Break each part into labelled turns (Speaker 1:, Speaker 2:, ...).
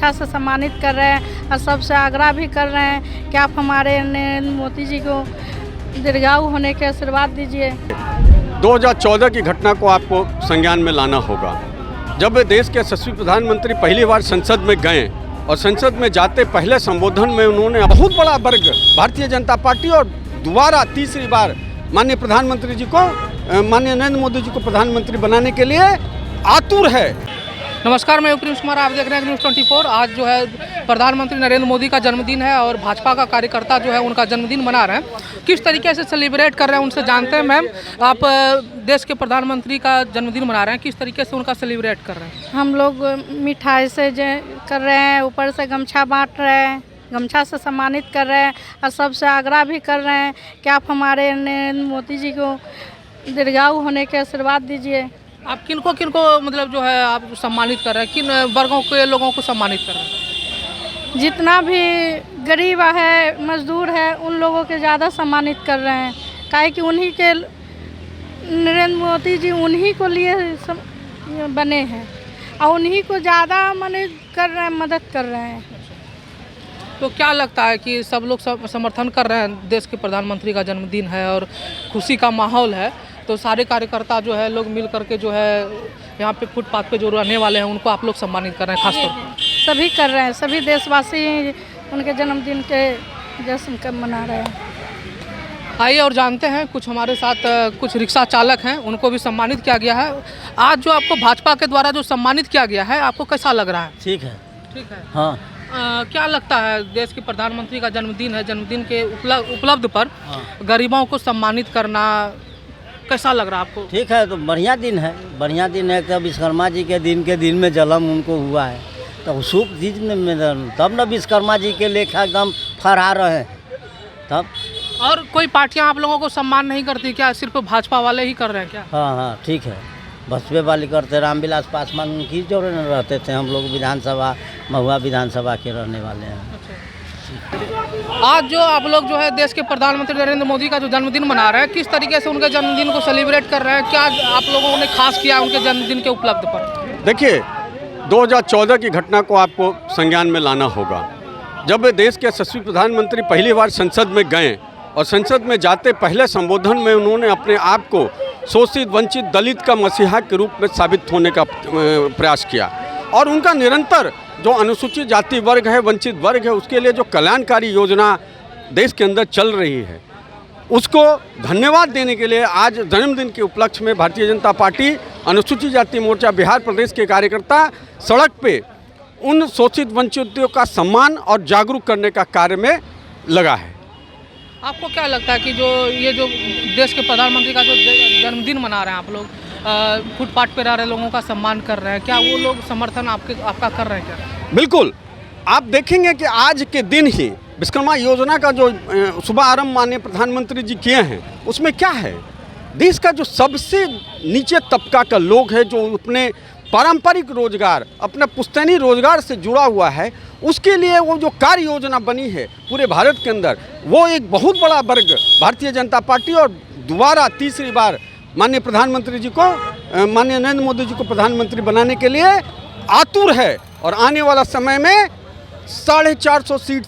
Speaker 1: गमछा से सम्मानित कर रहे हैं और सबसे आग्रह भी कर रहे हैं कि आप हमारे नरेंद्र मोदी जी को दीर्घायु होने के आशीर्वाद दीजिए।
Speaker 2: 2014 की घटना को आपको संज्ञान में लाना होगा। जब देश के यशस्वी प्रधानमंत्री पहली बार संसद में गए और संसद में जाते पहले संबोधन में उन्होंने बहुत बड़ा वर्ग भारतीय जनता पार्टी और दोबारा तीसरी बार माननीय प्रधानमंत्री जी को माननीय नरेंद्र मोदी जी को प्रधानमंत्री बनाने के लिए आतुर है।
Speaker 3: नमस्कार, मैं प्रिंस कुमार, आप देख रहे हैं न्यूज़ 24। आज जो है प्रधानमंत्री नरेंद्र मोदी का जन्मदिन है और भाजपा का कार्यकर्ता जो है उनका जन्मदिन मना रहे हैं। किस तरीके से सेलिब्रेट कर रहे हैं उनसे जानते हैं। मैम, आप देश के प्रधानमंत्री का जन्मदिन मना रहे हैं, किस तरीके से उनका सेलिब्रेट कर रहे हैं?
Speaker 1: हम लोग मिठाई से कर रहे हैं, ऊपर से गमछा बांट रहे हैं, गमछा से सम्मानित कर रहे हैं और सबसे आग्रह भी कर रहे हैं कि आप हमारे नरेंद्र मोदी जी को दीर्घायु होने के आशीर्वाद दीजिए।
Speaker 3: आप किनको मतलब जो है आप सम्मानित कर रहे हैं, किन वर्गों के लोगों को सम्मानित कर रहे हैं?
Speaker 1: जितना भी गरीब है, मजदूर है, उन लोगों के ज़्यादा सम्मानित कर रहे हैं। काहे कि उन्हीं के नरेंद्र मोदी जी उन्हीं को लिए बने हैं और उन्हीं को ज़्यादा कर रहे हैं, मदद कर रहे हैं।
Speaker 3: तो क्या लगता है कि सब लोग समर्थन कर रहे हैं, देश के प्रधानमंत्री का जन्मदिन है और खुशी का माहौल है, तो सारे कार्यकर्ता जो है लोग मिल करके जो है यहाँ पे फुटपाथ पे जो रहने वाले हैं उनको आप लोग सम्मानित कर रहे हैं? खासतौर पर
Speaker 1: सभी कर रहे हैं, सभी देशवासी उनके जन्मदिन के जश्न मना रहे हैं।
Speaker 3: आइए और जानते हैं, कुछ हमारे साथ कुछ रिक्शा चालक हैं, उनको भी सम्मानित किया गया है। आज जो आपको भाजपा के द्वारा जो सम्मानित किया गया है, आपको कैसा लग रहा है?
Speaker 4: ठीक है।
Speaker 3: ठीक है।
Speaker 4: हाँ।
Speaker 3: क्या लगता है, देश के प्रधानमंत्री का जन्मदिन है, जन्मदिन के उपलब्ध पर गरीबों को सम्मानित करना कैसा लग रहा है आपको?
Speaker 4: ठीक है, तो बढ़िया दिन है, बढ़िया दिन है। तब विश्वकर्मा जी के दिन में जन्म उनको हुआ है, तो शुभ दिन में तब न विश्वकर्मा जी के लेखा एकदम फहरा रहे हैं तब।
Speaker 3: और कोई पार्टियां आप लोगों को सम्मान नहीं करती क्या? सिर्फ भाजपा वाले ही कर रहे हैं क्या?
Speaker 4: हाँ, ठीक है, बसपे वाले करते। रामविलास पासवान की जोड़े न रहते थे, हम लोग विधानसभा महुआ विधानसभा के रहने वाले हैं।
Speaker 3: आज जो आप लोग जो है देश के प्रधानमंत्री नरेंद्र मोदी का जो जन्मदिन मना रहे हैं, किस तरीके से उनके जन्मदिन को सेलिब्रेट कर रहे हैं? क्या आप लोगों ने खास किया उनके जन्मदिन के उपलब्ध पर?
Speaker 2: देखिए, 2014 की घटना को आपको संज्ञान में लाना होगा। जब देश के यशस्वी प्रधानमंत्री पहली बार संसद में गए और संसद में जाते पहले संबोधन में उन्होंने अपने आप को शोषित, वंचित, दलित का मसीहा के रूप में साबित होने का प्रयास किया और उनका निरंतर जो अनुसूचित जाति वर्ग है, वंचित वर्ग है, उसके लिए जो कल्याणकारी योजना देश के अंदर चल रही है, उसको धन्यवाद देने के लिए आज जन्मदिन के उपलक्ष्य में भारतीय जनता पार्टी अनुसूचित जाति मोर्चा बिहार प्रदेश के कार्यकर्ता सड़क पे उन शोषित वंचितों का सम्मान और जागरूक करने का कार्य में लगा है।
Speaker 3: आपको क्या लगता है कि जो ये जो देश के प्रधानमंत्री का जो जन्मदिन मना रहे हैं आप लोग, फुटपाथ पे रह रहे लोगों का सम्मान कर रहे हैं, क्या वो लोग समर्थन आपका कर रहे हैं क्या?
Speaker 2: बिल्कुल, आप देखेंगे कि आज के दिन ही विश्वकर्मा योजना का जो शुभारंभ माननीय प्रधानमंत्री जी किए हैं, उसमें क्या है, देश का जो सबसे नीचे तबका का लोग है, जो अपने पारंपरिक रोजगार, अपने पुश्तैनी रोजगार से जुड़ा हुआ है, उसके लिए वो जो कार्य योजना बनी है पूरे भारत के अंदर, वो एक बहुत बड़ा वर्ग भारतीय जनता पार्टी और दोबारा तीसरी बार माननीय प्रधानमंत्री जी को माननीय नरेंद्र मोदी जी को प्रधानमंत्री बनाने के लिए आतुर है। और आने वाला समय में 450 सीट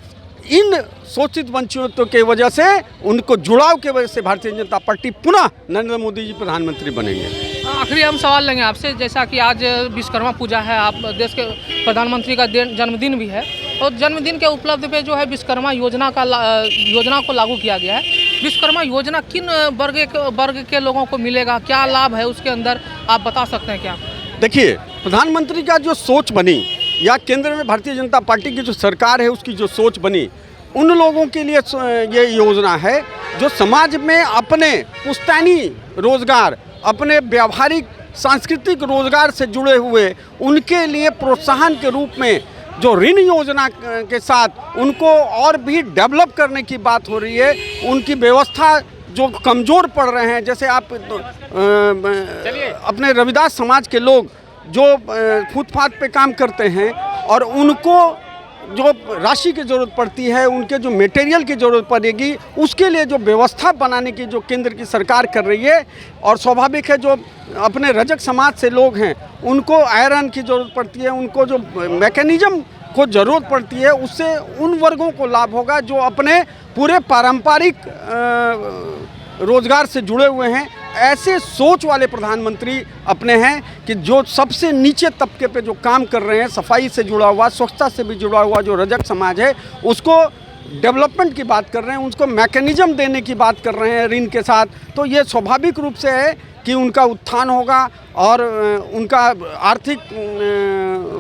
Speaker 2: इन शोषित वंचितों के वजह से, उनको जुड़ाव के वजह से भारतीय जनता पार्टी पुनः नरेंद्र मोदी जी प्रधानमंत्री बनेंगे।
Speaker 3: आखिरी हम सवाल लेंगे आपसे, जैसा कि आज विश्वकर्मा पूजा है, आप देश के प्रधानमंत्री का जन्मदिन भी है और जन्मदिन के उपलब्ध पे जो है विश्वकर्मा योजना को लागू किया गया है। विश्वकर्मा योजना किन वर्ग के लोगों को मिलेगा, क्या लाभ है उसके अंदर, आप बता सकते हैं क्या?
Speaker 2: देखिए, प्रधानमंत्री का जो सोच बनी या केंद्र में भारतीय जनता पार्टी की जो सरकार है उसकी जो सोच बनी, उन लोगों के लिए ये योजना है जो समाज में अपने पुश्तैनी रोजगार, अपने व्यावहारिक सांस्कृतिक रोजगार से जुड़े हुए, उनके लिए प्रोत्साहन के रूप में जो ऋण योजना के साथ उनको और भी डेवलप करने की बात हो रही है। उनकी व्यवस्था जो कमज़ोर पड़ रहे हैं, जैसे आप अपने रविदास समाज के लोग जो फुटपाथ पे काम करते हैं और उनको जो राशि की ज़रूरत पड़ती है, उनके जो मटेरियल की ज़रूरत पड़ेगी, उसके लिए जो व्यवस्था बनाने की जो केंद्र की सरकार कर रही है। और स्वाभाविक है, जो अपने रजक समाज से लोग हैं उनको आयरन की ज़रूरत पड़ती है, उनको जो मैकेनिज़्म को ज़रूरत पड़ती है, उससे उन वर्गों को लाभ होगा जो अपने पूरे पारंपरिक रोजगार से जुड़े हुए हैं। ऐसे सोच वाले प्रधानमंत्री अपने हैं कि जो सबसे नीचे तबके पे जो काम कर रहे हैं, सफाई से जुड़ा हुआ, स्वच्छता से भी जुड़ा हुआ जो रजक समाज है, उसको डेवलपमेंट की बात कर रहे हैं, उसको मैकेनिज्म देने की बात कर रहे हैं ऋण के साथ। तो ये स्वाभाविक रूप से है कि उनका उत्थान होगा और उनका आर्थिक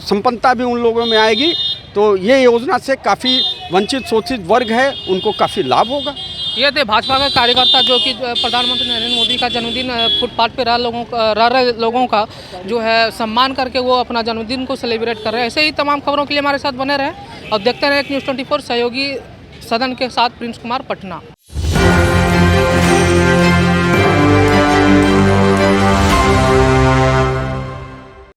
Speaker 2: संपन्नता भी उन लोगों में आएगी। तो ये योजना से काफ़ी वंचित शोषित वर्ग है, उनको काफ़ी लाभ होगा।
Speaker 3: ये थे भाजपा के कार्यकर्ता जो कि प्रधानमंत्री नरेंद्र मोदी का जन्मदिन फुटपाथ पे रह रहे लोगों का जो है सम्मान करके वो अपना जन्मदिन को सेलिब्रेट कर रहे हैं। ऐसे ही तमाम खबरों के लिए हमारे साथ बने रहें और देखते रहे न्यूज़ 24 सहयोगी सदन के साथ प्रिंस कुमार, पटना।